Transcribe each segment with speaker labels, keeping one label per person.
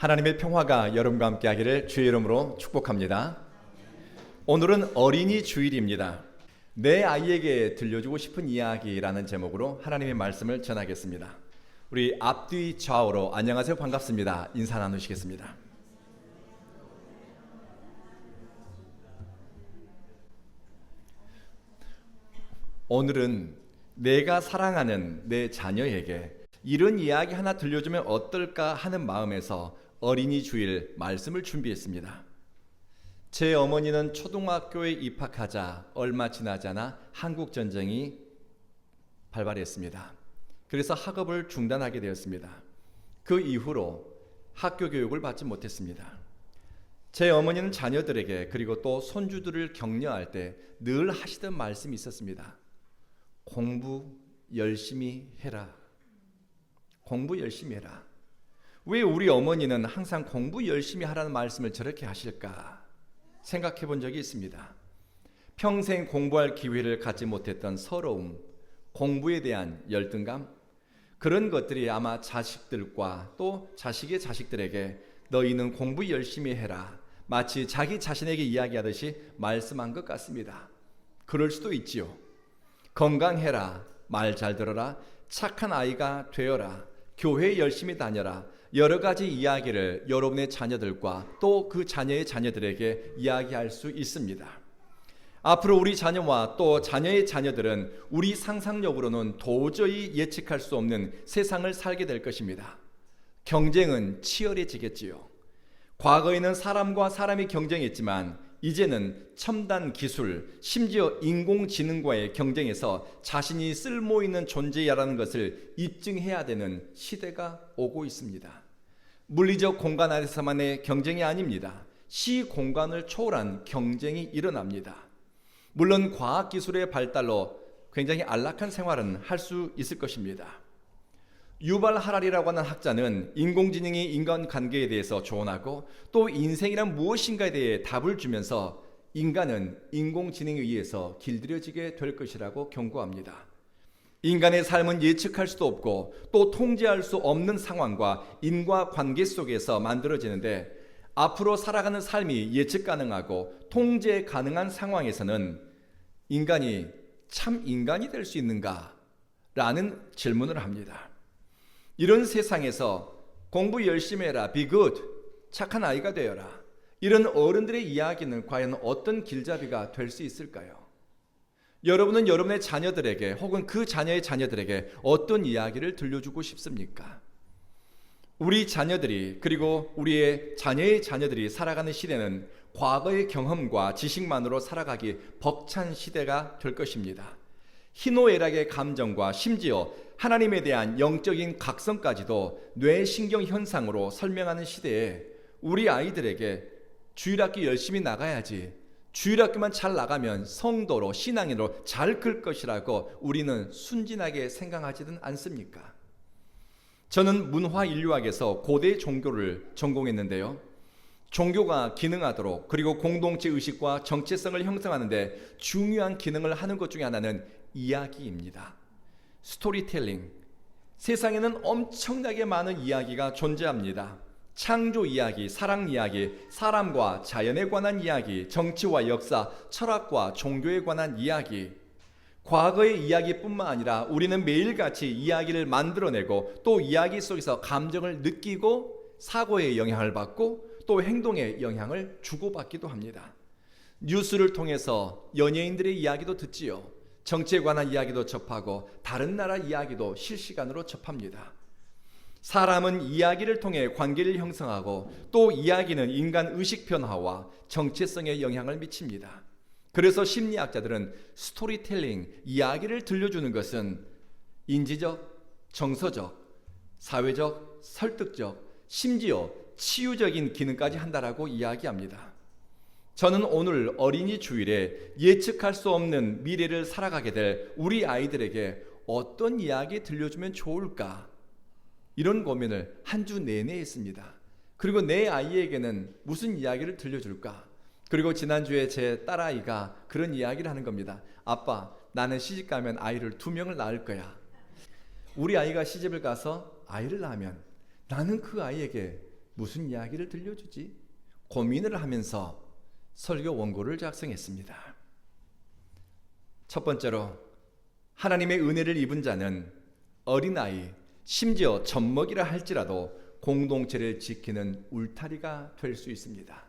Speaker 1: 하나님의 평화가 여러분과 함께 하기를 주의 이름으로 축복합니다. 오늘은 어린이 주일입니다. 내 아이에게 들려주고 싶은 이야기라는 제목으로 하나님의 말씀을 전하겠습니다. 우리 앞뒤 좌우로 안녕하세요, 반갑습니다. 인사 나누시겠습니다. 오늘은 내가 사랑하는 내 자녀에게 이런 이야기 하나 들려주면 어떨까 하는 마음에서 어린이 주일 말씀을 준비했습니다. 제 어머니는 초등학교에 입학하자 얼마 지나지 않아 한국전쟁이 발발했습니다. 그래서 학업을 중단하게 되었습니다. 그 이후로 학교 교육을 받지 못했습니다. 제 어머니는 자녀들에게 그리고 또 손주들을 격려할 때 늘 하시던 말씀이 있었습니다. 공부 열심히 해라. 공부 열심히 해라. 왜 우리 어머니는 항상 공부 열심히 하라는 말씀을 저렇게 하실까 생각해 본 적이 있습니다. 평생 공부할 기회를 갖지 못했던 서러움, 공부에 대한 열등감, 그런 것들이 아마 자식들과 또 자식의 자식들에게 너희는 공부 열심히 해라, 마치 자기 자신에게 이야기하듯이 말씀한 것 같습니다. 그럴 수도 있지요. 건강해라, 말 잘 들어라, 착한 아이가 되어라, 교회 열심히 다녀라, 여러 가지 이야기를 여러분의 자녀들과 또 그 자녀의 자녀들에게 이야기할 수 있습니다. 앞으로 우리 자녀와 또 자녀의 자녀들은 우리 상상력으로는 도저히 예측할 수 없는 세상을 살게 될 것입니다. 경쟁은 치열해지겠지요. 과거에는 사람과 사람이 경쟁했지만 이제는 첨단 기술, 심지어 인공지능과의 경쟁에서 자신이 쓸모있는 존재야라는 것을 입증해야 되는 시대가 오고 있습니다. 물리적 공간 안에서만의 경쟁이 아닙니다. 시공간을 초월한 경쟁이 일어납니다. 물론 과학기술의 발달로 굉장히 안락한 생활은 할 수 있을 것입니다. 유발 하라리라고 하는 학자는 인공지능이 인간관계에 대해서 조언하고 또 인생이란 무엇인가에 대해 답을 주면서 인간은 인공지능에 의해서 길들여지게 될 것이라고 경고합니다. 인간의 삶은 예측할 수도 없고 또 통제할 수 없는 상황과 인과관계 속에서 만들어지는데, 앞으로 살아가는 삶이 예측 가능하고 통제 가능한 상황에서는 인간이 참 인간이 될 수 있는가? 라는 질문을 합니다. 이런 세상에서 공부 열심히 해라, be good, 착한 아이가 되어라, 이런 어른들의 이야기는 과연 어떤 길잡이가 될 수 있을까요? 여러분은 여러분의 자녀들에게 혹은 그 자녀의 자녀들에게 어떤 이야기를 들려주고 싶습니까? 우리 자녀들이 그리고 우리의 자녀의 자녀들이 살아가는 시대는 과거의 경험과 지식만으로 살아가기 벅찬 시대가 될 것입니다. 희노애락의 감정과 심지어 하나님에 대한 영적인 각성까지도 뇌신경 현상으로 설명하는 시대에 우리 아이들에게 주일학교 열심히 나가야지, 주일학교만 잘 나가면 성도로 신앙인으로 잘 클 것이라고 우리는 순진하게 생각하지는 않습니까? 저는 문화인류학에서 고대 종교를 전공했는데요. 종교가 기능하도록 그리고 공동체 의식과 정체성을 형성하는 데 중요한 기능을 하는 것 중에 하나는 이야기입니다. 스토리텔링. 세상에는 엄청나게 많은 이야기가 존재합니다. 창조 이야기, 사랑 이야기, 사람과 자연에 관한 이야기, 정치와 역사, 철학과 종교에 관한 이야기. 과거의 이야기뿐만 아니라 우리는 매일같이 이야기를 만들어내고 또 이야기 속에서 감정을 느끼고 사고의 영향을 받고 또 행동의 영향을 주고받기도 합니다. 뉴스를 통해서 연예인들의 이야기도 듣지요. 정치에 관한 이야기도 접하고 다른 나라 이야기도 실시간으로 접합니다. 사람은 이야기를 통해 관계를 형성하고 또 이야기는 인간 의식 변화와 정체성에 영향을 미칩니다. 그래서 심리학자들은 스토리텔링, 이야기를 들려주는 것은 인지적, 정서적, 사회적, 설득적, 심지어 치유적인 기능까지 한다라고 이야기합니다. 저는 오늘 어린이 주일에 예측할 수 없는 미래를 살아가게 될 우리 아이들에게 어떤 이야기 들려주면 좋을까? 이런 고민을 한 주 내내 했습니다. 그리고 내 아이에게는 무슨 이야기를 들려줄까? 그리고 지난주에 제 딸아이가 그런 이야기를 하는 겁니다. 아빠, 나는 시집 가면 아이를 2명을 낳을 거야. 우리 아이가 시집을 가서 아이를 낳으면 나는 그 아이에게 무슨 이야기를 들려주지? 고민을 하면서 설교 원고를 작성했습니다. 첫 번째로, 하나님의 은혜를 입은 자는 어린아이, 심지어 젖먹이라 할지라도 공동체를 지키는 울타리가 될 수 있습니다.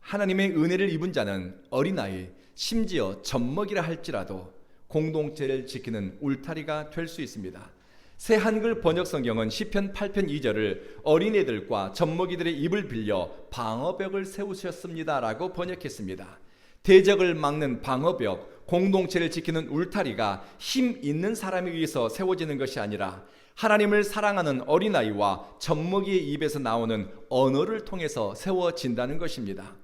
Speaker 1: 하나님의 은혜를 입은 자는 어린아이, 심지어 젖먹이라 할지라도 공동체를 지키는 울타리가 될 수 있습니다. 새 한글 번역 성경은 시편 8편 2절을 어린애들과 젖먹이들의 입을 빌려 방어벽을 세우셨습니다라고 번역했습니다. 대적을 막는 방어벽, 공동체를 지키는 울타리가 힘 있는 사람에 의해서 세워지는 것이 아니라 하나님을 사랑하는 어린아이와 젖먹이의 입에서 나오는 언어를 통해서 세워진다는 것입니다.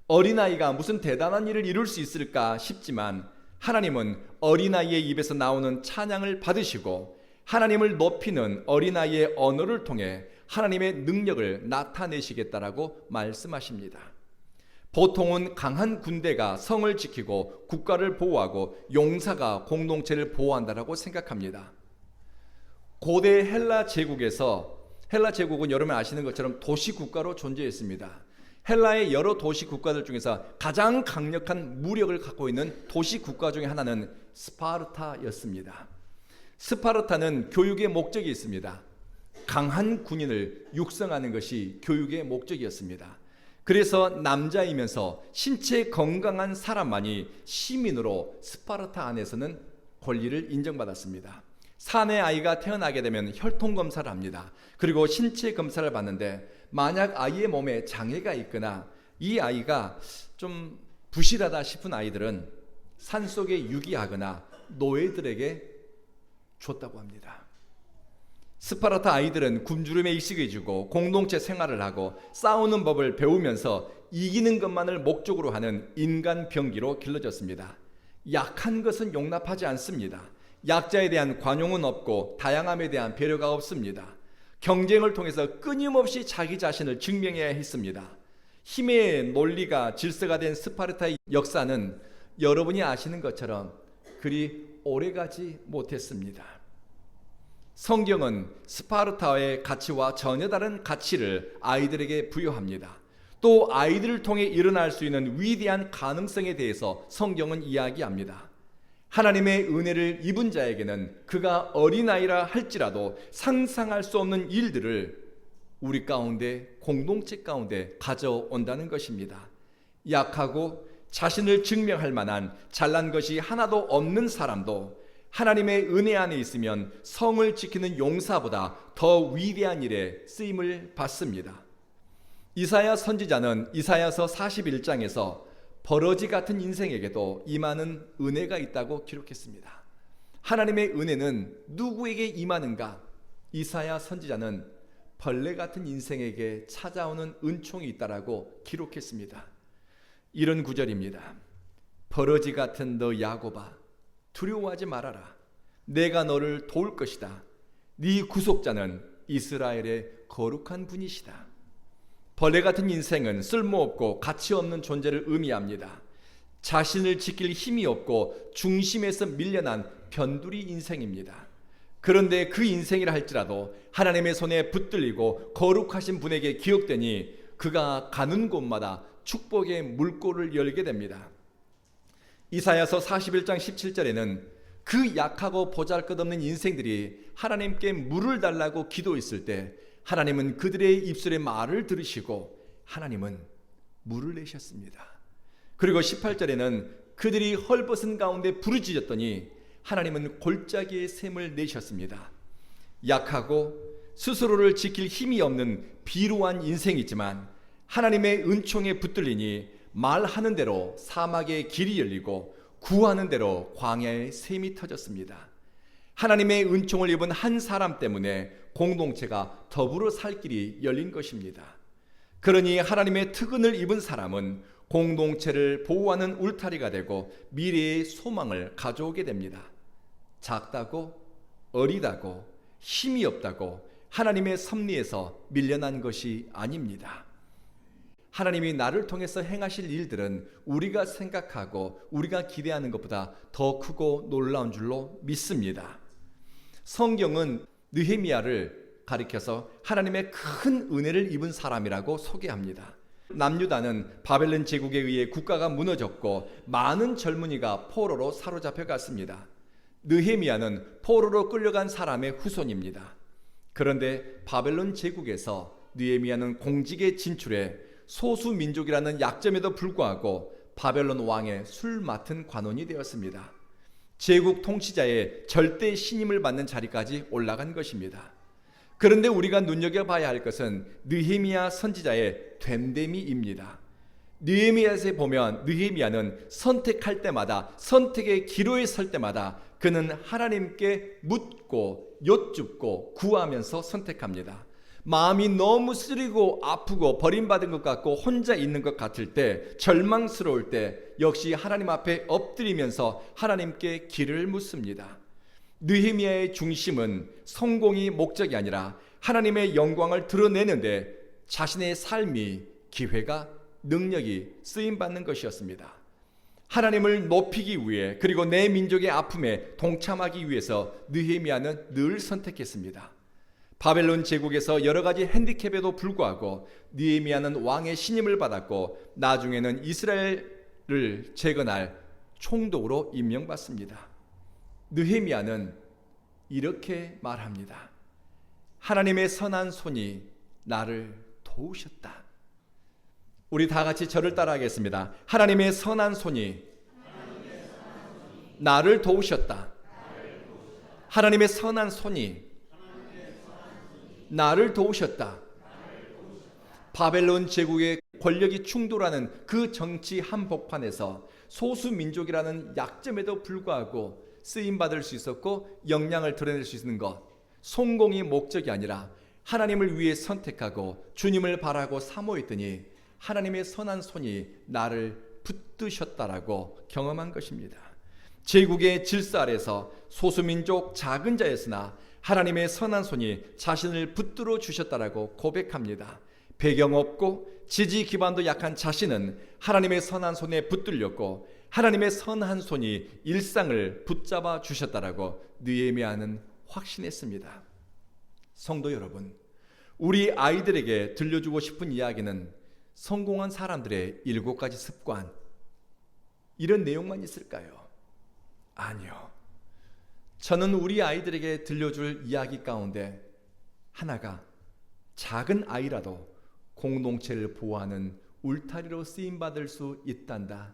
Speaker 1: 어린아이가 무슨 대단한 일을 이룰 수 있을까 싶지만 하나님은 어린아이의 입에서 나오는 찬양을 받으시고 하나님을 높이는 어린아이의 언어를 통해 하나님의 능력을 나타내시겠다라고 말씀하십니다. 보통은 강한 군대가 성을 지키고 국가를 보호하고 용사가 공동체를 보호한다라고 생각합니다. 고대 헬라 제국은 여러분 아시는 것처럼 도시 국가로 존재했습니다. 헬라의 여러 도시 국가들 중에서 가장 강력한 무력을 갖고 있는 도시 국가 중에 하나는 스파르타였습니다. 스파르타는 교육의 목적이 있습니다. 강한 군인을 육성하는 것이 교육의 목적이었습니다. 그래서 남자이면서 신체 건강한 사람만이 시민으로 스파르타 안에서는 권리를 인정받았습니다. 사내 아이가 태어나게 되면 혈통 검사를 합니다. 그리고 신체 검사를 받는데 만약 아이의 몸에 장애가 있거나 이 아이가 좀 부실하다 싶은 아이들은 산속에 유기하거나 노예들에게 줬다고 합니다. 스파르타 아이들은 굶주림에 익숙해지고 공동체 생활을 하고 싸우는 법을 배우면서 이기는 것만을 목적으로 하는 인간 병기로 길러졌습니다. 약한 것은 용납하지 않습니다. 약자에 대한 관용은 없고 다양함에 대한 배려가 없습니다. 경쟁을 통해서 끊임없이 자기 자신을 증명해야 했습니다. 힘의 논리가 질서가 된 스파르타의 역사는 여러분이 아시는 것처럼 그리 오래가지 못했습니다. 성경은 스파르타의 가치와 전혀 다른 가치를 아이들에게 부여합니다. 또 아이들을 통해 일어날 수 있는 위대한 가능성에 대해서 성경은 이야기합니다. 하나님의 은혜를 입은 자에게는 그가 어린아이라 할지라도 상상할 수 없는 일들을 우리 가운데, 공동체 가운데 가져온다는 것입니다. 약하고 자신을 증명할 만한 잘난 것이 하나도 없는 사람도 하나님의 은혜 안에 있으면 성을 지키는 용사보다 더 위대한 일에 쓰임을 받습니다. 이사야 선지자는 이사야서 41장에서 버러지 같은 인생에게도 임하는 은혜가 있다고 기록했습니다. 하나님의 은혜는 누구에게 임하는가? 이사야 선지자는 벌레 같은 인생에게 찾아오는 은총이 있다라고 기록했습니다. 이런 구절입니다. 버러지 같은 너 야곱아, 두려워하지 말아라. 내가 너를 도울 것이다. 네 구속자는 이스라엘의 거룩한 분이시다. 벌레 같은 인생은 쓸모없고 가치 없는 존재를 의미합니다. 자신을 지킬 힘이 없고 중심에서 밀려난 변두리 인생입니다. 그런데 그 인생이라 할지라도 하나님의 손에 붙들리고 거룩하신 분에게 기억되니 그가 가는 곳마다 축복의 물꼬를 열게 됩니다. 이사야서 41장 17절에는 그 약하고 보잘것없는 인생들이 하나님께 물을 달라고 기도했을 때 하나님은 그들의 입술의 말을 들으시고 하나님은 물을 내셨습니다. 그리고 18절에는 그들이 헐벗은 가운데 부르짖었더니 하나님은 골짜기의 샘을 내셨습니다. 약하고 스스로를 지킬 힘이 없는 비루한 인생이지만 하나님의 은총에 붙들리니 말하는 대로 사막의 길이 열리고 구하는 대로 광야의 샘이 터졌습니다. 하나님의 은총을 입은 한 사람 때문에 공동체가 더불어 살 길이 열린 것입니다. 그러니 하나님의 특은을 입은 사람은 공동체를 보호하는 울타리가 되고 미래의 소망을 가져오게 됩니다. 작다고 어리다고 힘이 없다고 하나님의 섭리에서 밀려난 것이 아닙니다. 하나님이 나를 통해서 행하실 일들은 우리가 생각하고 우리가 기대하는 것보다 더 크고 놀라운 줄로 믿습니다. 성경은 느헤미야를 가리켜서 하나님의 큰 은혜를 입은 사람이라고 소개합니다. 남유다는 바벨론 제국에 의해 국가가 무너졌고 많은 젊은이가 포로로 사로잡혀 갔습니다. 느헤미야는 포로로 끌려간 사람의 후손입니다. 그런데 바벨론 제국에서 느헤미야는 공직에 진출해 소수 민족이라는 약점에도 불구하고 바벨론 왕의 술 맡은 관원이 되었습니다. 제국 통치자의 절대 신임을 받는 자리까지 올라간 것입니다. 그런데 우리가 눈여겨봐야 할 것은 느헤미야 선지자의 됨됨이입니다. 느헤미야에서 보면 느헤미야는 선택할 때마다, 선택의 기로에 설 때마다 그는 하나님께 묻고 여쭙고 구하면서 선택합니다. 마음이 너무 쓰리고 아프고 버림받은 것 같고 혼자 있는 것 같을 때, 절망스러울 때 역시 하나님 앞에 엎드리면서 하나님께 길을 묻습니다. 느헤미야의 중심은 성공이 목적이 아니라 하나님의 영광을 드러내는데 자신의 삶이, 기회가, 능력이 쓰임받는 것이었습니다. 하나님을 높이기 위해, 그리고 내 민족의 아픔에 동참하기 위해서 느헤미야는 늘 선택했습니다. 바벨론 제국에서 여러 가지 핸디캡에도 불구하고 느헤미야는 왕의 신임을 받았고 나중에는 이스라엘을 재건할 총독으로 임명받습니다. 느헤미야는 이렇게 말합니다. 하나님의 선한 손이 나를 도우셨다. 우리 다 같이 저를 따라하겠습니다. 하나님의 선한 손이 나를 도우셨다. 하나님의 선한 손이 나를 도우셨다. 바벨론 제국의 권력이 충돌하는 그 정치 한복판에서 소수민족이라는 약점에도 불구하고 쓰임받을 수 있었고 역량을 드러낼 수 있는 것, 성공이 목적이 아니라 하나님을 위해 선택하고 주님을 바라고 사모했더니 하나님의 선한 손이 나를 붙드셨다라고 경험한 것입니다. 제국의 질서 아래서 소수민족 작은 자였으나 하나님의 선한 손이 자신을 붙들어 주셨다라고 고백합니다. 배경 없고 지지 기반도 약한 자신은 하나님의 선한 손에 붙들렸고 하나님의 선한 손이 일상을 붙잡아 주셨다라고 느헤미야는 확신했습니다. 성도 여러분, 우리 아이들에게 들려주고 싶은 이야기는 성공한 사람들의 7가지 습관, 이런 내용만 있을까요? 아니요. 저는 우리 아이들에게 들려줄 이야기 가운데 하나가 작은 아이라도 공동체를 보호하는 울타리로 쓰임받을 수 있단다.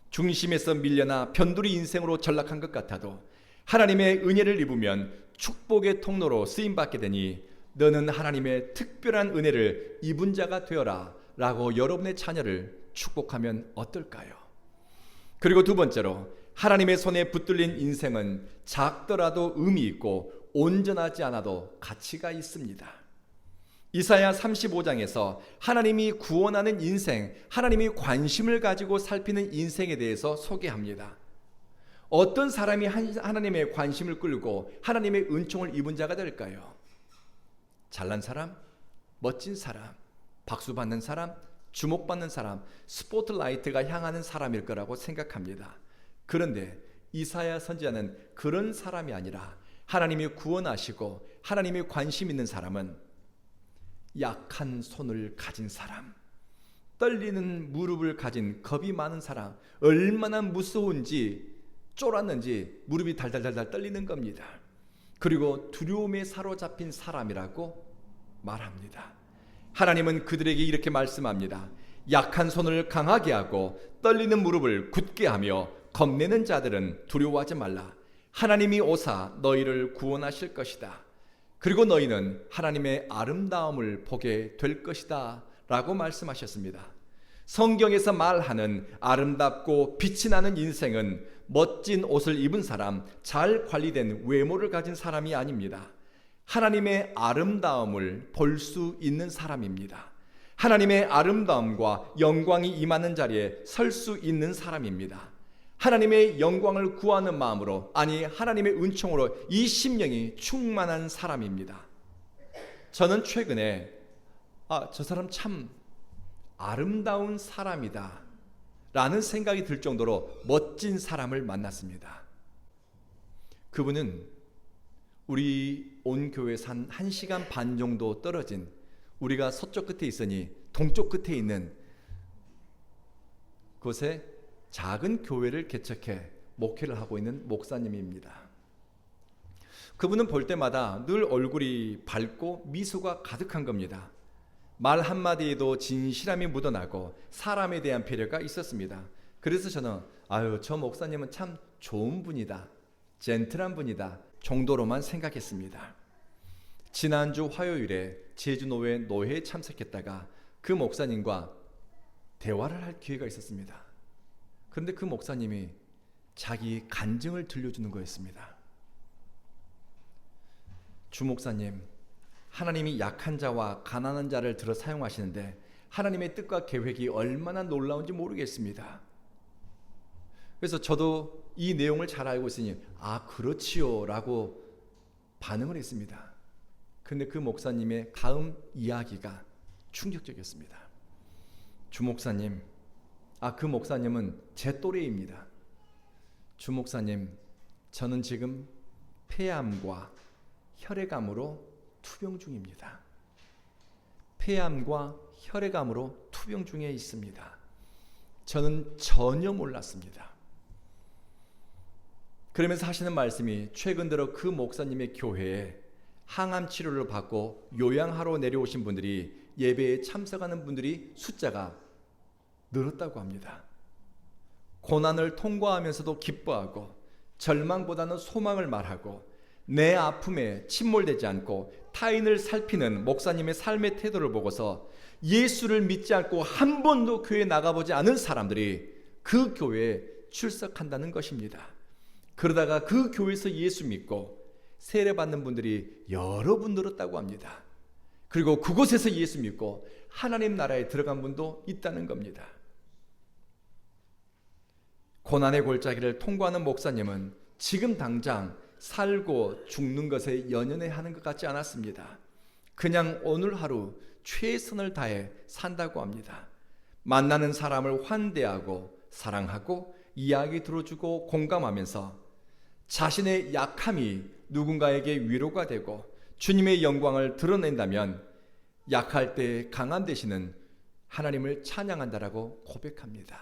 Speaker 1: 중심에서 밀려나 변두리 인생으로 전락한 것 같아도 하나님의 은혜를 입으면 축복의 통로로 쓰임받게 되니 너는 하나님의 특별한 은혜를 입은 자가 되어라 라고 여러분의 자녀를 축복하면 어떨까요? 그리고 두 번째로, 하나님의 손에 붙들린 인생은 작더라도 의미 있고 온전하지 않아도 가치가 있습니다. 이사야 35장에서 하나님이 구원하는 인생, 하나님이 관심을 가지고 살피는 인생에 대해서 소개합니다. 어떤 사람이 하나님의 관심을 끌고 하나님의 은총을 입은 자가 될까요? 잘난 사람, 멋진 사람, 박수 받는 사람, 주목받는 사람, 스포트라이트가 향하는 사람일 거라고 생각합니다. 그런데 이사야 선지자는 그런 사람이 아니라 하나님이 구원하시고 하나님이 관심 있는 사람은 약한 손을 가진 사람, 떨리는 무릎을 가진 겁이 많은 사람, 얼마나 무서운지 쫄았는지 무릎이 달달달달 떨리는 겁니다. 그리고 두려움에 사로잡힌 사람이라고 말합니다. 하나님은 그들에게 이렇게 말씀합니다. 약한 손을 강하게 하고 떨리는 무릎을 굳게 하며 겁내는 자들은 두려워하지 말라. 하나님이 오사 너희를 구원하실 것이다. 그리고 너희는 하나님의 아름다움을 보게 될 것이다 라고 말씀하셨습니다. 성경에서 말하는 아름답고 빛이 나는 인생은 멋진 옷을 입은 사람, 잘 관리된 외모를 가진 사람이 아닙니다. 하나님의 아름다움을 볼 수 있는 사람입니다. 하나님의 아름다움과 영광이 임하는 자리에 설 수 있는 사람입니다. 하나님의 영광을 구하는 마음으로, 아니 하나님의 은총으로 이 심령이 충만한 사람입니다. 저는 최근에 저 사람 참 아름다운 사람이다 라는 생각이 들 정도로 멋진 사람을 만났습니다. 그분은 우리 온 교회에서 한 1시간 반 정도 떨어진, 우리가 서쪽 끝에 있으니 동쪽 끝에 있는 곳에 작은 교회를 개척해 목회를 하고 있는 목사님입니다. 그분은 볼 때마다 늘 얼굴이 밝고 미소가 가득한 겁니다. 말 한마디에도 진실함이 묻어나고 사람에 대한 배려가 있었습니다. 그래서 저는 저 목사님은 참 좋은 분이다, 젠틀한 분이다 정도로만 생각했습니다. 지난주 화요일에 제주노회 노회에 참석했다가 그 목사님과 대화를 할 기회가 있었습니다. 그런데 그 목사님이 자기 간증을 들려주는 거였습니다. 주 목사님, 하나님이 약한 자와 가난한 자를 들어 사용하시는데 하나님의 뜻과 계획이 얼마나 놀라운지 모르겠습니다. 그래서 저도 이 내용을 잘 알고 있으니 그렇지요 라고 반응을 했습니다. 근데 그 목사님의 다음 이야기가 충격적이었습니다. 주 목사님, 그 목사님은 제 또래입니다. 주 목사님, 저는 지금 폐암과 혈액암으로 투병 중입니다. 폐암과 혈액암으로 투병 중에 있습니다. 저는 전혀 몰랐습니다. 그러면서 하시는 말씀이 최근 들어 그 목사님의 교회에 항암 치료를 받고 요양하러 내려오신 분들이, 예배에 참석하는 분들이 숫자가 늘었다고 합니다. 고난을 통과하면서도 기뻐하고 절망보다는 소망을 말하고 내 아픔에 침몰되지 않고 타인을 살피는 목사님의 삶의 태도를 보고서 예수를 믿지 않고 한 번도 교회에 나가보지 않은 사람들이 그 교회에 출석한다는 것입니다. 그러다가 그 교회에서 예수 믿고 세례받는 분들이 여러 분 늘었다고 합니다. 그리고 그곳에서 예수 믿고 하나님 나라에 들어간 분도 있다는 겁니다. 고난의 골짜기를 통과하는 목사님은 지금 당장 살고 죽는 것에 연연해 하는 것 같지 않았습니다. 그냥 오늘 하루 최선을 다해 산다고 합니다. 만나는 사람을 환대하고 사랑하고 이야기 들어주고 공감하면서 자신의 약함이 누군가에게 위로가 되고 주님의 영광을 드러낸다면 약할 때 강한 되시는 하나님을 찬양한다라고 고백합니다.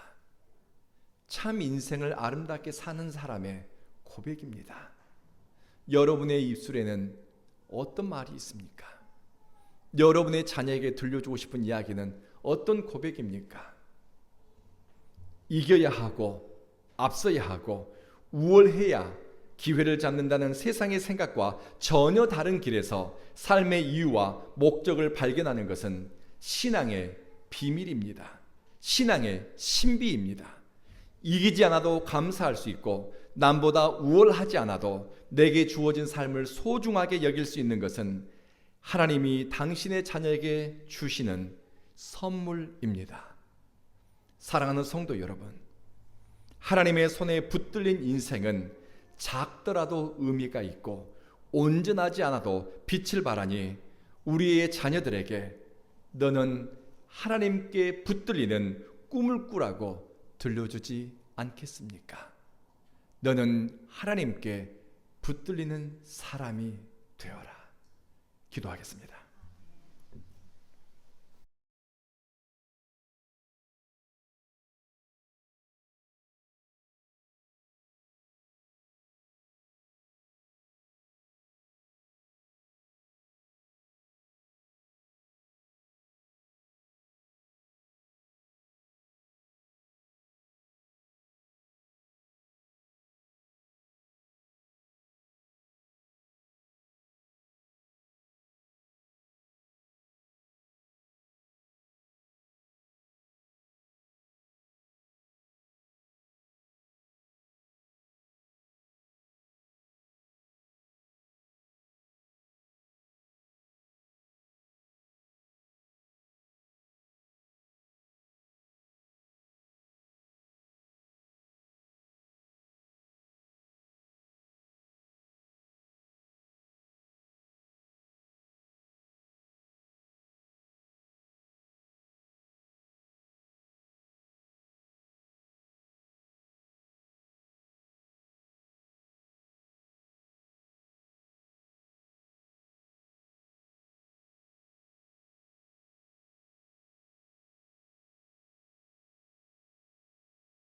Speaker 1: 참 인생을 아름답게 사는 사람의 고백입니다. 여러분의 입술에는 어떤 말이 있습니까? 여러분의 자녀에게 들려주고 싶은 이야기는 어떤 고백입니까? 이겨야 하고 앞서야 하고 우월해야 기회를 잡는다는 세상의 생각과 전혀 다른 길에서 삶의 이유와 목적을 발견하는 것은 신앙의 비밀입니다. 신앙의 신비입니다. 이기지 않아도 감사할 수 있고 남보다 우월하지 않아도 내게 주어진 삶을 소중하게 여길 수 있는 것은 하나님이 당신의 자녀에게 주시는 선물입니다. 사랑하는 성도 여러분, 하나님의 손에 붙들린 인생은 작더라도 의미가 있고 온전하지 않아도 빛을 발하니 우리의 자녀들에게 너는 하나님께 붙들리는 꿈을 꾸라고 들려주지 않겠습니까? 너는 하나님께 붙들리는 사람이 되어라. 기도하겠습니다.